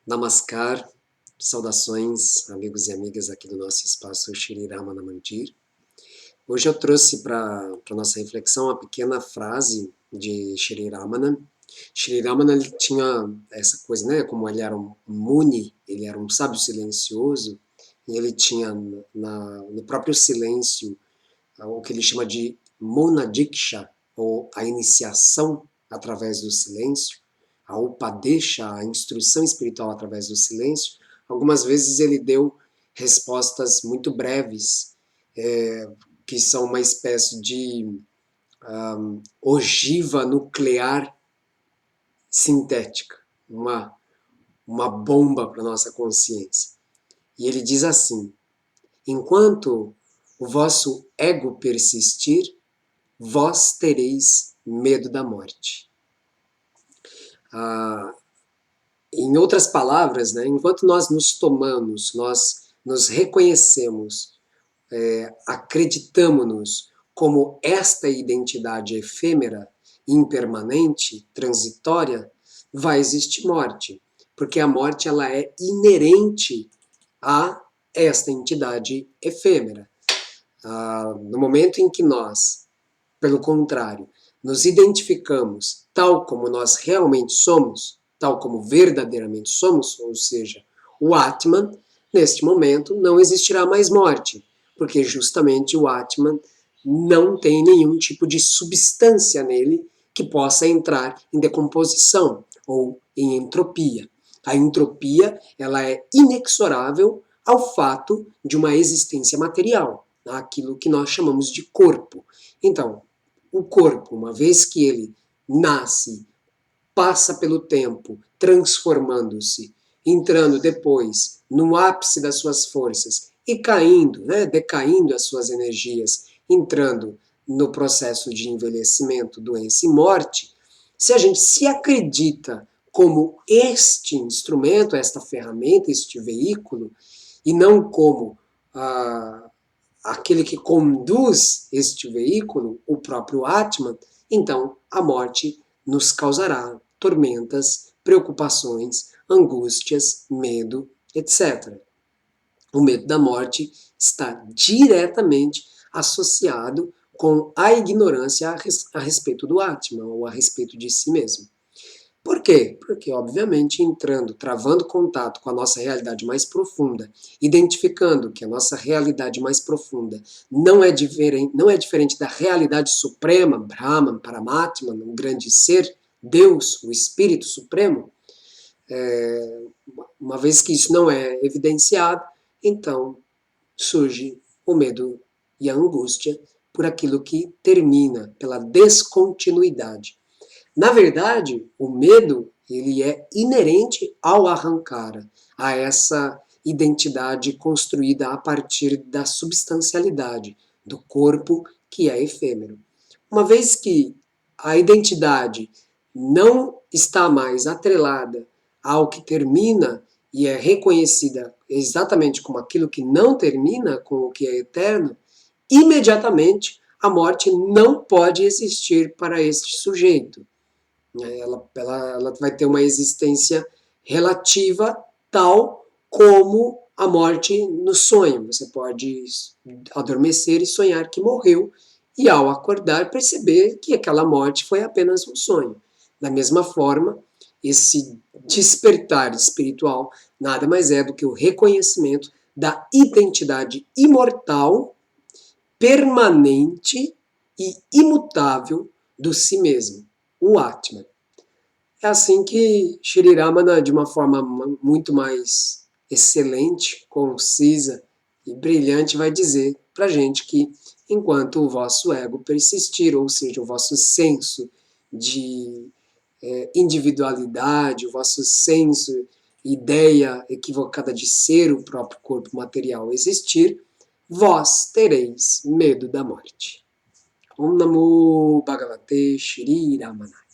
Namaskar, saudações, amigos e amigas aqui do nosso espaço Shri Ramana Mandir. Hoje eu trouxe para a nossa reflexão uma pequena frase de Shri Ramana. Shri Ramana, ele tinha essa coisa, né? Como ele era um muni, ele era um sábio silencioso, e ele tinha no próprio silêncio o que ele chama de Monadiksha, ou a iniciação através do silêncio, a Upadesha, a instrução espiritual através do silêncio. Algumas vezes ele deu respostas muito breves, que são uma espécie de ogiva nuclear sintética, uma bomba para a nossa consciência. E ele diz assim: enquanto o vosso ego persistir, vós tereis medo da morte. Em outras palavras, né, enquanto nós nos tomamos, nós nos reconhecemos, acreditamos-nos como esta identidade efêmera, impermanente, transitória, vai existir morte. Porque a morte ela é inerente a esta entidade efêmera. No momento em que nós, pelo contrário, nos identificamos tal como nós realmente somos, tal como verdadeiramente somos, ou seja, o Atman, neste momento não existirá mais morte, porque justamente o Atman não tem nenhum tipo de substância nele que possa entrar em decomposição ou em entropia. A entropia ela é inexorável ao fato de uma existência material, aquilo que nós chamamos de corpo. Então, o corpo, uma vez que ele nasce, passa pelo tempo, transformando-se, entrando depois no ápice das suas forças e caindo, decaindo as suas energias, entrando no processo de envelhecimento, doença e morte, se a gente se acredita como este instrumento, esta ferramenta, este veículo, e não como aquele que conduz este veículo, o próprio Atman, então a morte nos causará tormentas, preocupações, angústias, medo, etc. O medo da morte está diretamente associado com a ignorância a respeito do Atman, ou a respeito de si mesmo. Por quê? Porque, obviamente, travando contato com a nossa realidade mais profunda, identificando que a nossa realidade mais profunda não é diferente da realidade suprema, Brahman, Paramatman, o grande ser, Deus, o Espírito Supremo, uma vez que isso não é evidenciado, então surge o medo e a angústia por aquilo que termina, pela descontinuidade. Na verdade, o medo ele é inerente ao Ahankara, a essa identidade construída a partir da substancialidade do corpo que é efêmero. Uma vez que a identidade não está mais atrelada ao que termina e é reconhecida exatamente como aquilo que não termina, com o que é eterno, imediatamente a morte não pode existir para este sujeito. Ela vai ter uma existência relativa tal como a morte no sonho. Você pode adormecer e sonhar que morreu e ao acordar perceber que aquela morte foi apenas um sonho. Da mesma forma, esse despertar espiritual nada mais é do que o reconhecimento da identidade imortal, permanente e imutável do si mesmo, o Atman. É assim que Shri Ramana, de uma forma muito mais excelente, concisa e brilhante, vai dizer para a gente que enquanto o vosso ego persistir, ou seja, o vosso senso de individualidade, o vosso senso, ideia equivocada de ser o próprio corpo material existir, vós tereis medo da morte. Om Namo Bhagavate Shri Ramana.